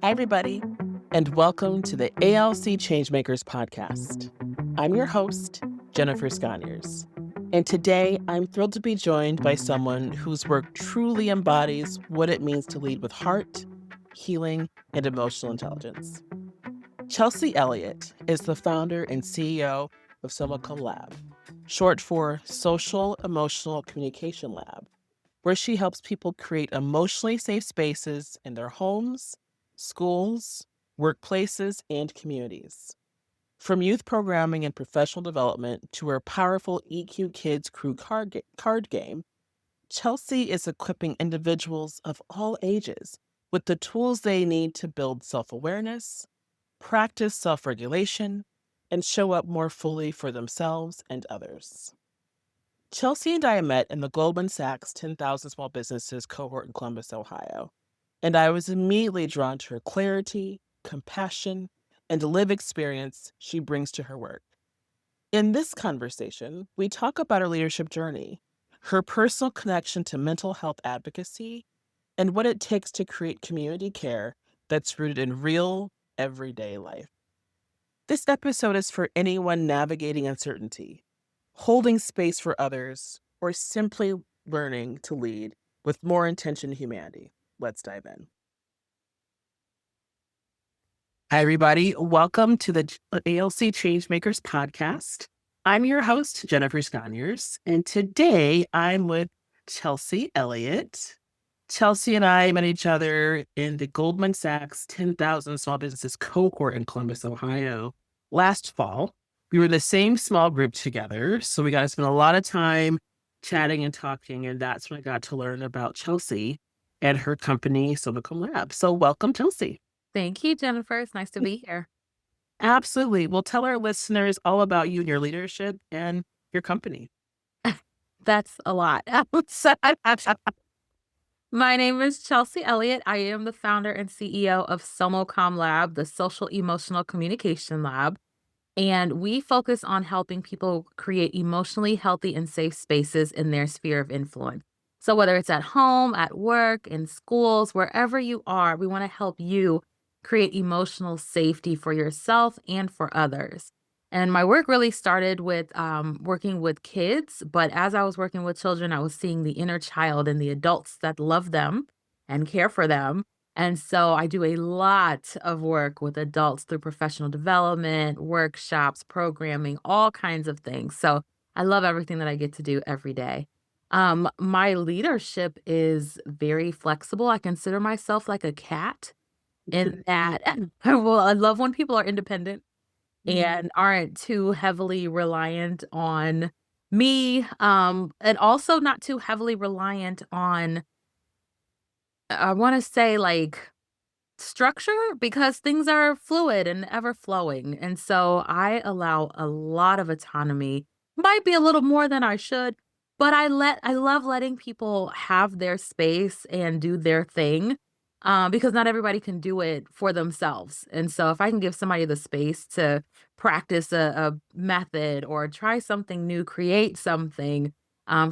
Hi, everybody, and welcome to the ALC Changemakers podcast. I'm your host, Jennifer Sconyers, and today I'm thrilled to be joined by someone whose work truly embodies what it means to lead with heart, healing, and emotional intelligence. Chelsea Elliott is the founder and CEO of Sōmōcom Lab, short for Social Emotional Communication Lab, where she helps people create emotionally safe spaces in their homes, schools, workplaces, and communities. From youth programming and professional development to her powerful EQ Kids Crew card game, Chelsea is equipping individuals of all ages with the tools they need to build self-awareness, practice self-regulation, and show up more fully for themselves and others. Chelsea and I met in the Goldman Sachs 10,000 Small Businesses cohort in Columbus, Ohio, and I was immediately drawn to her clarity, compassion, and lived experience she brings to her work. In this conversation, we talk about her leadership journey, her personal connection to mental health advocacy, and what it takes to create community care that's rooted in real, everyday life. This episode is for anyone navigating uncertainty, holding space for others, or simply learning to lead with more intention and humanity. Let's dive in. Hi, everybody. Welcome to the ALC Changemakers podcast. I'm your host, Jennifer Sconyers, and today I'm with Chelsea Elliott. Chelsea and I met each other in the Goldman Sachs 10,000 Small Businesses cohort in Columbus, Ohio last fall. We were in the same small group together, so we got to spend a lot of time chatting and talking, and that's when I got to learn about Chelsea and her company, Sōmōcom Lab. So welcome, Chelsea. Thank you, Jennifer. It's nice to be here. Absolutely. Well, tell our listeners all about you and your leadership and your company. That's a lot. My name is Chelsea Elliott. I am the founder and CEO of Sōmōcom Lab, the Social Emotional Communication Lab. And we focus on helping people create emotionally healthy and safe spaces in their sphere of influence. So whether it's at home, at work, in schools, wherever you are, we want to help you create emotional safety for yourself and for others. And my work really started with working with kids. But as I was working with children, I was seeing the inner child and the adults that love them and care for them. And so I do a lot of work with adults through professional development, workshops, programming, all kinds of things. So I love everything that I get to do every day. My leadership is very flexible. I consider myself like a cat in that well, I love when people are independent and aren't too heavily reliant on me, and also not too heavily reliant on, I wanna say, like, structure because things are fluid and ever flowing, and so I allow a lot of autonomy, might be a little more than I should, but I love letting people have their space and do their thing, because not everybody can do it for themselves, and so if I can give somebody the space to practice a method or try something new, create something,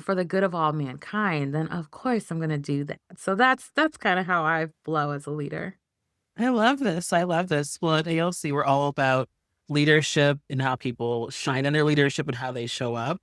for the good of all mankind, then of course I'm gonna do that. So that's kinda how I flow as a leader. I love this. I love this. Well, at ALC, we're all about leadership and how people shine in their leadership and how they show up.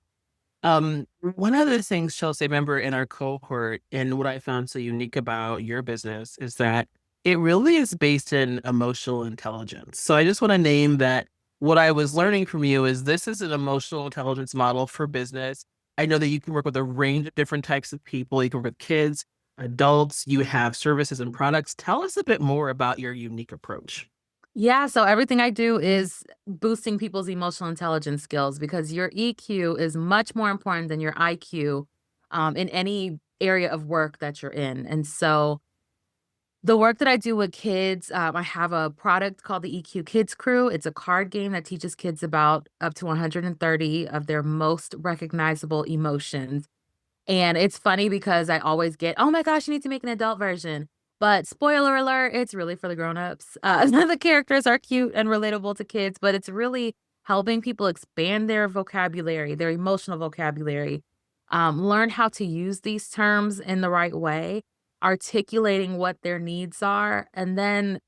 One of the things, Chelsea, I remember in our cohort, and what I found so unique about your business is that it really is based in emotional intelligence. So I just want to name that what I was learning from you is this is an emotional intelligence model for business. I know that you can work with a range of different types of people. You can work with kids, adults, you have services and products. Tell us a bit more about your unique approach. Yeah, so everything I do is boosting people's emotional intelligence skills because your EQ is much more important than your IQ, in any area of work that you're in. And so the work that I do with kids, I have a product called the EQ Kids Crew. It's a card game that teaches kids about up to 130 of their most recognizable emotions. And it's funny because I always get, "Oh my gosh, you need to make an adult version." But spoiler alert, it's really for the grown-ups. The characters are cute and relatable to kids, but it's really helping people expand their vocabulary, their emotional vocabulary, learn how to use these terms in the right way, articulating what their needs are, and then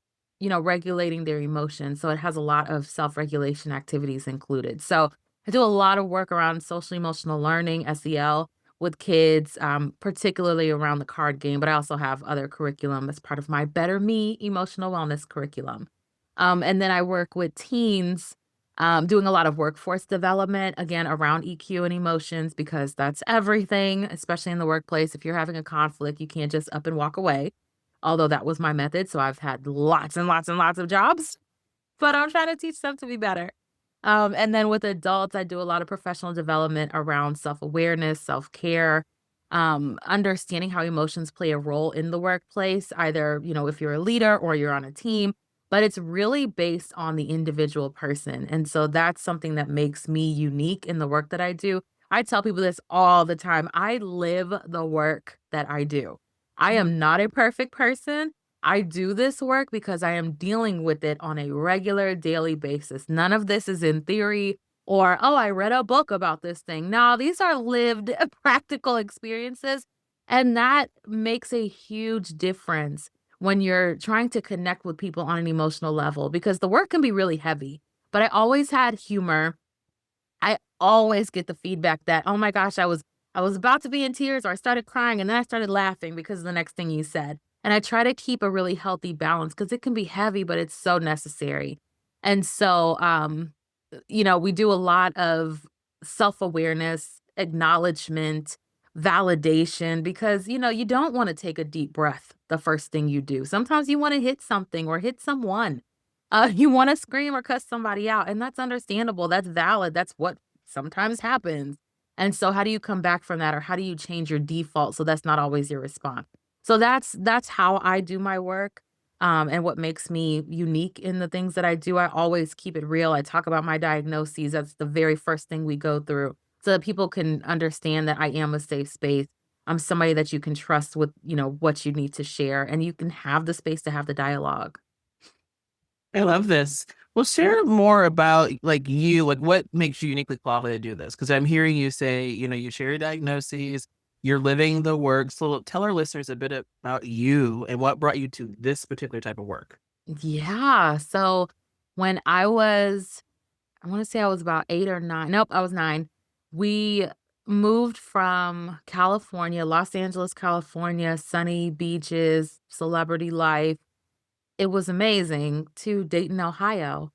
regulating their emotions. So it has a lot of self-regulation activities included. So I do a lot of work around social emotional learning, SEL, with kids, particularly around the card game, but I also have other curriculum as part of my Better Me emotional wellness curriculum. And then I work with teens, doing a lot of workforce development, again, around EQ and emotions, because that's everything, especially in the workplace. If you're having a conflict, you can't just up and walk away. Although that was my method. So I've had lots and lots and lots of jobs, but I'm trying to teach them to be better. And then with adults, I do a lot of professional development around self-awareness, self-care, understanding how emotions play a role in the workplace, either, if you're a leader or you're on a team, but it's really based on the individual person. And so that's something that makes me unique in the work that I do. I tell people this all the time. I live the work that I do. I am not a perfect person. I do this work because I am dealing with it on a regular daily basis. None of this is in theory or, oh, I read a book about this thing. No, these are lived practical experiences. And that makes a huge difference when you're trying to connect with people on an emotional level because the work can be really heavy. But I always had humor. I always get the feedback that, "Oh my gosh, I was about to be in tears or I started crying and then I started laughing because of the next thing you said." And I try to keep a really healthy balance because it can be heavy, but it's so necessary. And so, we do a lot of self-awareness, acknowledgement, validation because, you don't wanna take a deep breath the first thing you do. Sometimes you wanna hit something or hit someone. You wanna scream or cuss somebody out, and that's understandable, that's valid, that's what sometimes happens. And so how do you come back from that, or how do you change your default so that's not always your response? So that's how I do my work, and what makes me unique in the things that I do. I always keep it real. I talk about my diagnoses. That's the very first thing we go through so that people can understand that I am a safe space. I'm somebody that you can trust with, what you need to share, and you can have the space to have the dialogue. I love this. Well, share more about like you, like what makes you uniquely qualified to do this? Because I'm hearing you say, you share your diagnoses, you're living the work. So tell our listeners a bit about you and what brought you to this particular type of work. Yeah. So when I want to say I was about 8 or 9. Nope, I was 9. We moved from California, Los Angeles, California, sunny beaches, celebrity life. It was amazing to Dayton, Ohio,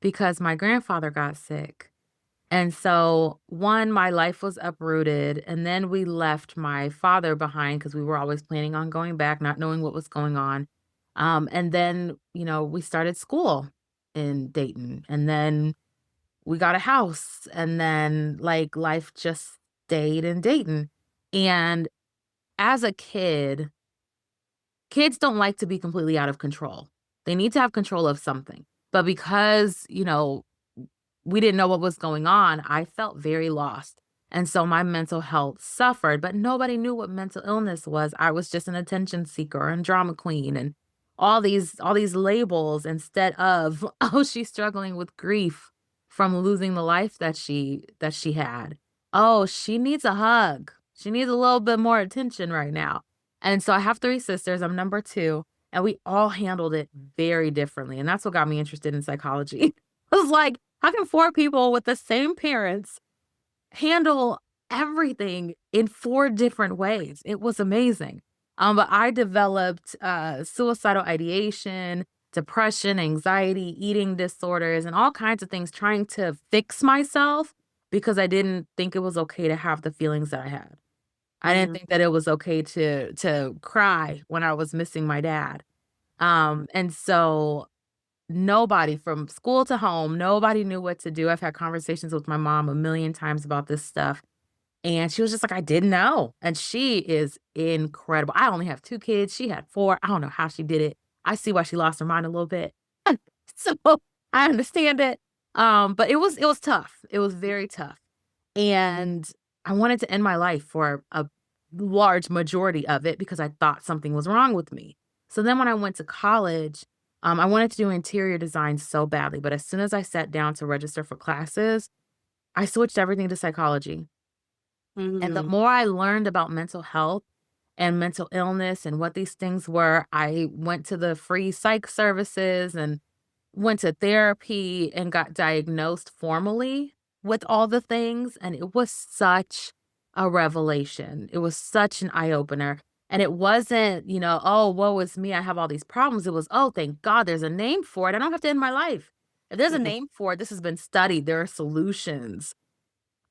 because my grandfather got sick. And so, one, my life was uprooted. And then we left my father behind because we were always planning on going back, not knowing what was going on. And then, we started school in Dayton. And then we got a house. And then, like, life just stayed in Dayton. And as a kid, kids don't like to be completely out of control. They need to have control of something. But because, we didn't know what was going on, I felt very lost. And so my mental health suffered, but nobody knew what mental illness was. I was just an attention seeker and drama queen and all these labels instead of, oh, she's struggling with grief from losing the life that she had. Oh, she needs a hug. She needs a little bit more attention right now. And so I have 3 sisters. I'm number 2, and we all handled it very differently. And that's what got me interested in psychology. I was like, how can 4 people with the same parents handle everything in 4 different ways? It was amazing. But I developed suicidal ideation, depression, anxiety, eating disorders, and all kinds of things trying to fix myself because I didn't think it was okay to have the feelings that I had. I didn't Mhm. think that it was okay to cry when I was missing my dad. And so nobody from school to home, nobody knew what to do. I've had conversations with my mom a million times about this stuff, and she was just like, "I didn't know." And she is incredible. I only have 2 kids, she had 4. I don't know how she did it. I see why she lost her mind a little bit. So, I understand it. But it was tough. It was very tough. And I wanted to end my life for a large majority of it because I thought something was wrong with me. So then when I went to college, I wanted to do interior design so badly, but as soon as I sat down to register for classes, I switched everything to psychology. And the Mhm. more I learned about mental health and mental illness and what these things were. I went to the free psych services and went to therapy and got diagnosed formally with all the things, and it was such a revelation. It was such an eye opener. And it wasn't, "Oh, woe is me, I have all these problems." It was, "Oh, thank God there's a name for it. I don't have to end my life. If there's a Mhm. name for it, this has been studied, there are solutions.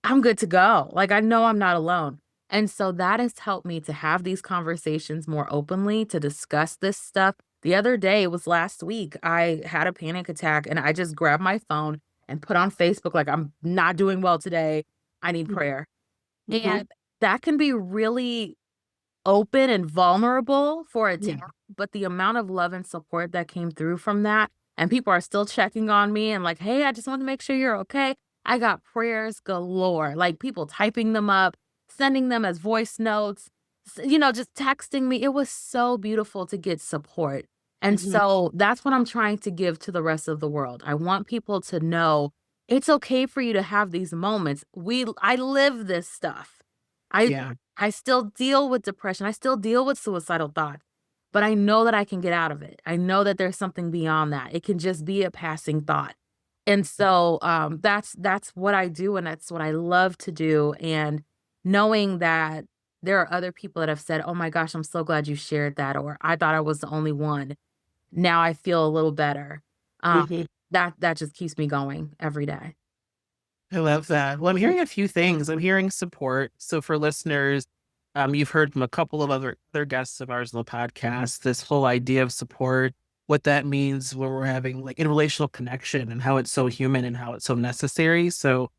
I'm good to go." Like, I know I'm not alone. And so that has helped me to have these conversations more openly, to discuss this stuff. The other day, it was last week, I had a panic attack and I just grabbed my phone and put on Facebook, like, "I'm not doing well today. I need prayer." Mhm. And that can be really open and vulnerable for it to Yeah. but the amount of love and support that came through from that, and people are still checking on me and like, "Hey, I just want to make sure you're okay." I got prayers galore, like people typing them up, sending them as voice notes, just texting me. It was so beautiful to get support. And Mhm. so that's what I'm trying to give to the rest of the world. I want people to know it's okay for you to have these moments. I live this stuff. I Yeah. I still deal with depression. I still deal with suicidal thoughts, but I know that I can get out of it. I know that there's something beyond that. It can just be a passing thought. And so that's what I do and that's what I love to do. And knowing that there are other people that have said, "Oh my gosh, I'm so glad you shared that," or "I thought I was the only one. Now I feel a little better." Um, Mhm. that just keeps me going every day. I love that. Well, I'm hearing a few things. I'm hearing support. So for listeners, you've heard from a couple of other guests of ours on the podcast, this whole idea of support, what that means when we're having like interrelational connection and how it's so human and how it's so necessary. So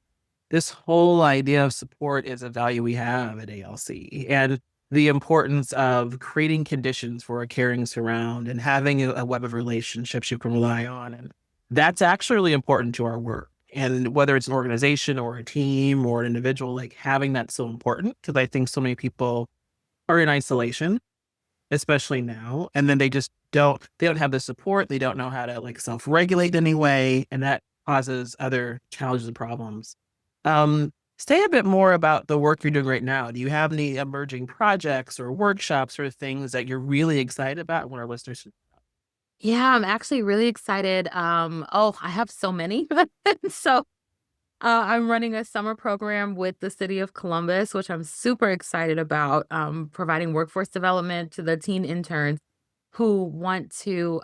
this whole idea of support is a value we have at ALC and the importance of creating conditions for a caring surround and having a web of relationships you can rely on. And that's actually really important to our work. And whether it's an organization or a team or an individual, like having that's so important because I think so many people are in isolation, especially now. And then they don't have the support. They don't know how to like self-regulate anyway. And that causes other challenges and problems. Say a bit more about the work you're doing right now. Do you have any emerging projects or workshops or things that you're really excited about? When our listeners, Yeah, I'm actually really excited. I have so many. So I'm running a summer program with the city of Columbus, which I'm super excited about, providing workforce development to the teen interns who want to,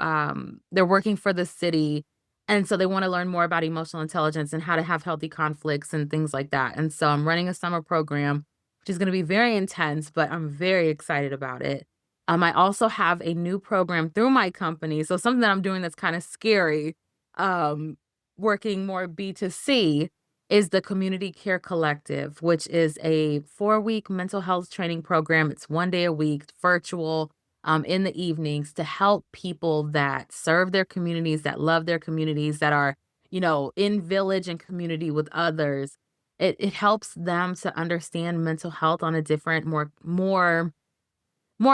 they're working for the city. And so they want to learn more about emotional intelligence and how to have healthy conflicts and things like that. And so I'm running a summer program, which is going to be very intense, but I'm very excited about it. I also have a new program through my company. So something that I'm doing that's kind of scary, um, working more B2C is the Community Care Collective, which is a 4-week mental health training program. It's 1 day a week, virtual, in the evenings to help people that serve their communities, that love their communities, that are, in village and community with others. It helps them to understand mental health on a different, more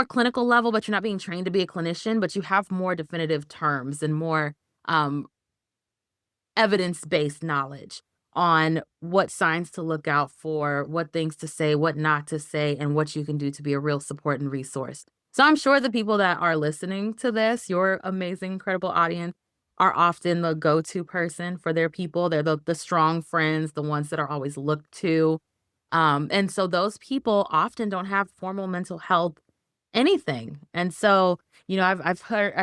clinical level, but you're not being trained to be a clinician, but you have more definitive terms and more um, evidence-based knowledge on what signs to look out for, what things to say, what not to say, and what you can do to be a real support and resource. So I'm sure the people that are listening to this, your amazing, incredible audience, are often the go-to person for their people. They're the strong friends, the ones that are always looked to. And so those people often don't have formal mental health anything. And so, I've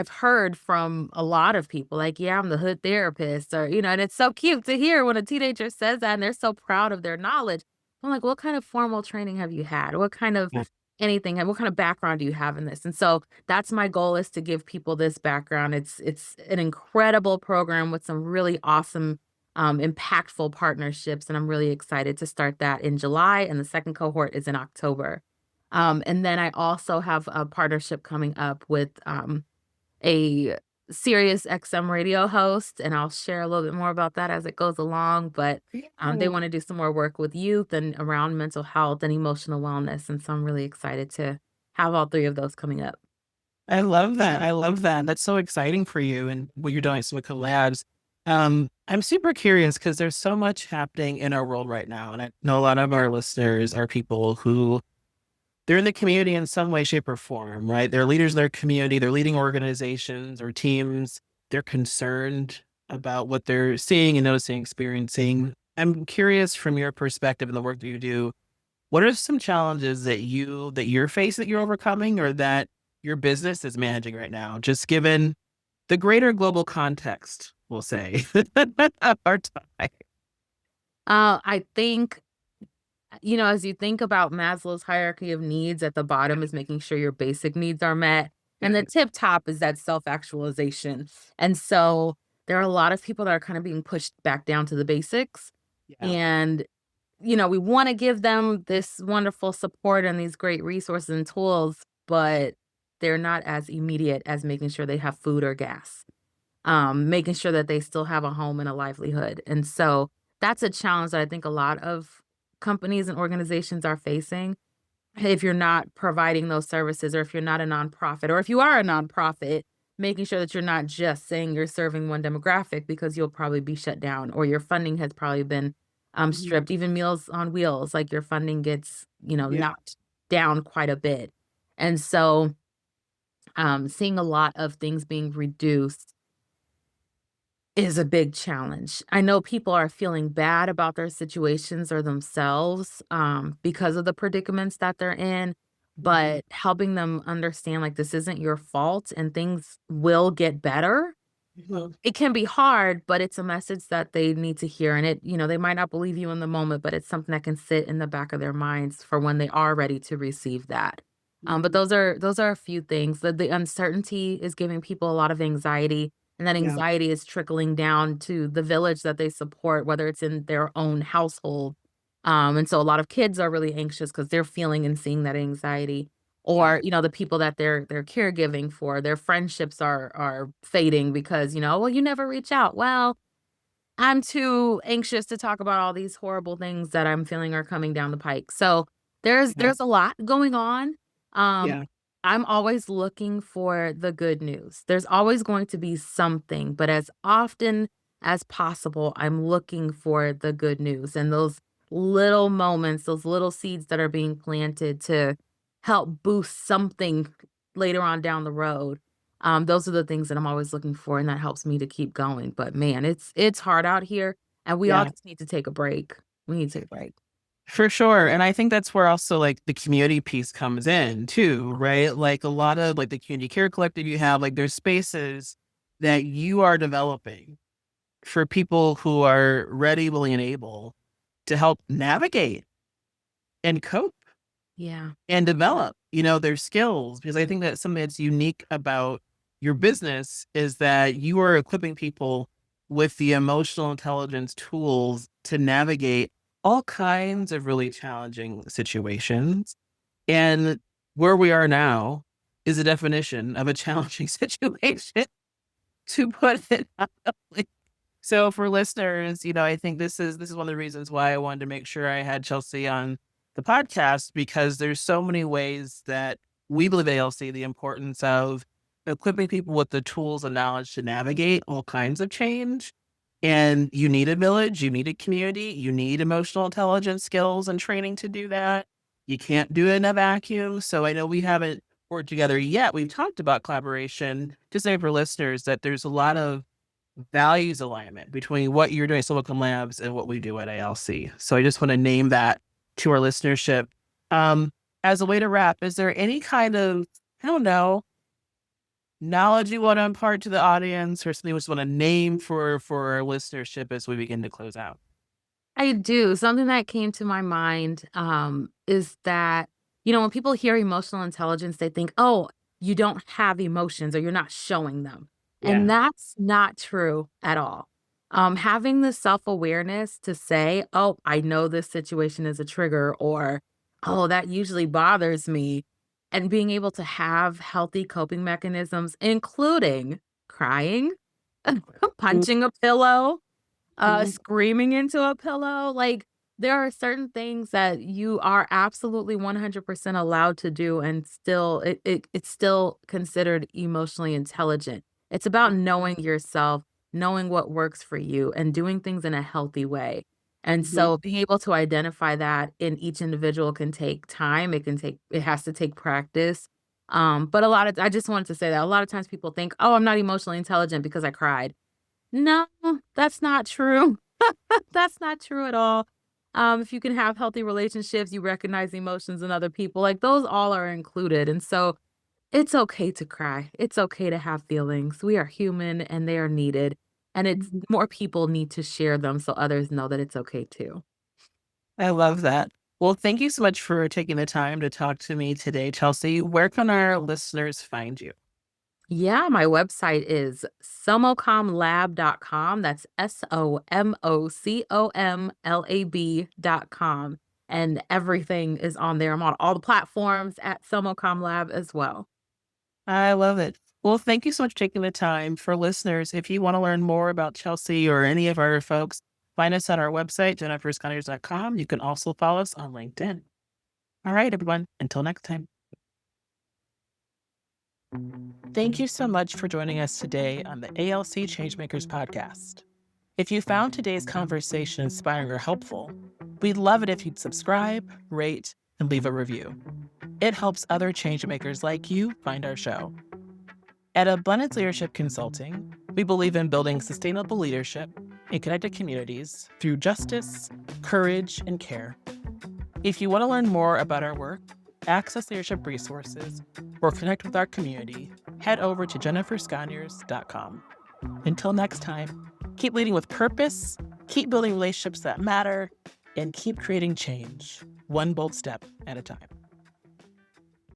heard from a lot of people like, "Yeah, I'm the hood therapist," or, and it's so cute to hear when a teenager says that and they're so proud of their knowledge. I'm like, "What kind of formal training have you had? What kind of anything? What kind of background do you have in this?" And so that's my goal is to give people this background. It's an incredible program with some really awesome impactful partnerships. And I'm really excited to start that in July. And the second cohort is in October. And then I also have a partnership coming up with a Sirius XM radio host, and I'll share a little bit more about that as it goes along. But they yeah. want to do some more work with youth and around mental health and emotional wellness. And so I'm really excited to have all three of those coming up. I love that. I love that. That's so exciting for you and what you're doing at Sōmōcom Labs. I'm super curious because there's so much happening in our world right now. And I know a lot of our listeners are people who they're in the community in some way, shape, or form, right? They're leaders in their community, they're leading organizations or teams. They're concerned about what they're seeing and noticing, experiencing. I'm curious from your perspective and the work that you do, what are some challenges that you're facing, that you're overcoming, or that your business is managing right now, just given the greater global context, we'll say, of our time? I think, as you think about Maslow's hierarchy of needs, at the bottom is making sure your basic needs are met. And the tip top is that self-actualization. And so there are a lot of people that are kind of being pushed back down to the basics. Yeah. And, we want to give them this wonderful support and these great resources and tools, but they're not as immediate as making sure they have food or gas, making sure that they still have a home and a livelihood. And so that's a challenge that I think a lot of companies and organizations are facing. If you're not providing those services, or if you're not a nonprofit, or if you are a nonprofit, making sure that you're not just saying you're serving one demographic, because you'll probably be shut down, or your funding has probably been Mhm. stripped. Even Meals on Wheels, like your funding gets, Yeah. knocked down quite a bit. And so seeing a lot of things being reduced is a big challenge. I know people are feeling bad about their situations or themselves, because of the predicaments that they're in, Mhm. but helping them understand, like, this isn't your fault and things will get better. Mhm. It can be hard, but it's a message that they need to hear, and they might not believe you in the moment, but it's something that can sit in the back of their minds for when they are ready to receive that. But Mhm. those are a few things. The uncertainty is giving people a lot of anxiety, and that Yeah. anxiety is trickling down to the village that they support, whether it's in their own household. And so a lot of kids are really anxious because they're feeling and seeing that anxiety. Yeah. Or, the people that they're caregiving for, their friendships are fading because, "Well, you never reach out." Well, I'm too anxious to talk about all these horrible things that I'm feeling are coming down the pike. So, Yeah. there's a lot going on. Um, Yeah. I'm always looking for the good news. There's always going to be something, but as often as possible, I'm looking for the good news and those little moments, those little seeds that are being planted to help boost something later on down the road. Those are the things that I'm always looking for, and that helps me to keep going. But man, it's hard out here, and we all Yeah. just need to take a break. We need to take a break. For sure. And I think that's where also like the community piece comes in too, right? Like a lot of like the community care collective you have, like there's spaces that you are developing for people who are ready, willing, and able to help navigate and cope Yeah. and develop, their skills. Because I think that something that's unique about your business is that you are equipping people with the emotional intelligence tools to navigate all kinds of really challenging situations. And where we are now is a definition of a challenging situation, to put it mildly. So for listeners, I think this is one of the reasons why I wanted to make sure I had Chelsea on the podcast, because there's so many ways that we believe at ALC the importance of equipping people with the tools and knowledge to navigate all kinds of change. And you need a village, you need a community, you need emotional intelligence skills and training to do that. You can't do it in a vacuum. So I know we haven't worked together yet. We've talked about collaboration. Just saying for listeners that there's a lot of values alignment between what you're doing at Sōmōcom Labs and what we do at ALC. So I just want to name that to our listenership. Um, as a way to wrap, is there any kind of, I don't know, knowledge you want to impart to the audience, or something you just want to name for our listenership as we begin to close out? I do. Something that came to my mind, is that, when people hear emotional intelligence, they think, "Oh, you don't have emotions or you're not showing them." And Yeah. that's not true at all. Having the self-awareness to say, "Oh, I know this situation is a trigger," or, "Oh, that usually bothers me," and being able to have healthy coping mechanisms, including crying, punching a pillow, Mhm. screaming into a pillow, like, there are certain things that you are absolutely 100% allowed to do, and still it's still considered emotionally intelligent. It's about knowing yourself, knowing what works for you, and doing things in a healthy way. And Mhm. so being able to identify that in each individual can take time. It has to take practice. But I just wanted to say that a lot of times people think, oh, I'm not emotionally intelligent because I cried. No, that's not true. That's not true at all. If you can have healthy relationships, you recognize emotions in other people, like those all are included. And so it's okay to cry. It's okay to have feelings. We are human and they are needed. And it's Mhm. more people need to share them so others know that it's okay too. I love that. Well, thank you so much for taking the time to talk to me today, Chelsea. Where can our listeners find you? Yeah, my website is somocomlab.com. That's SOMOCOMLAB.com. And everything is on there. I'm on all the platforms at Somocom Lab as well. I love it. Well, thank you so much for taking the time. For listeners, if you want to learn more about Chelsea or any of our folks, find us on our website, jennifersconyers.com. You can also follow us on LinkedIn. All right, everyone. Until next time. Thank you so much for joining us today on the ALC Changemakers podcast. If you found today's conversation inspiring or helpful, we'd love it if you'd subscribe, rate, and leave a review. It helps other changemakers like you find our show. At Abundance Leadership Consulting, we believe in building sustainable leadership in connected communities through justice, courage, and care. If you want to learn more about our work, access leadership resources, or connect with our community, head over to jennifersconyers.com. Until next time, keep leading with purpose, keep building relationships that matter, and keep creating change, one bold step at a time.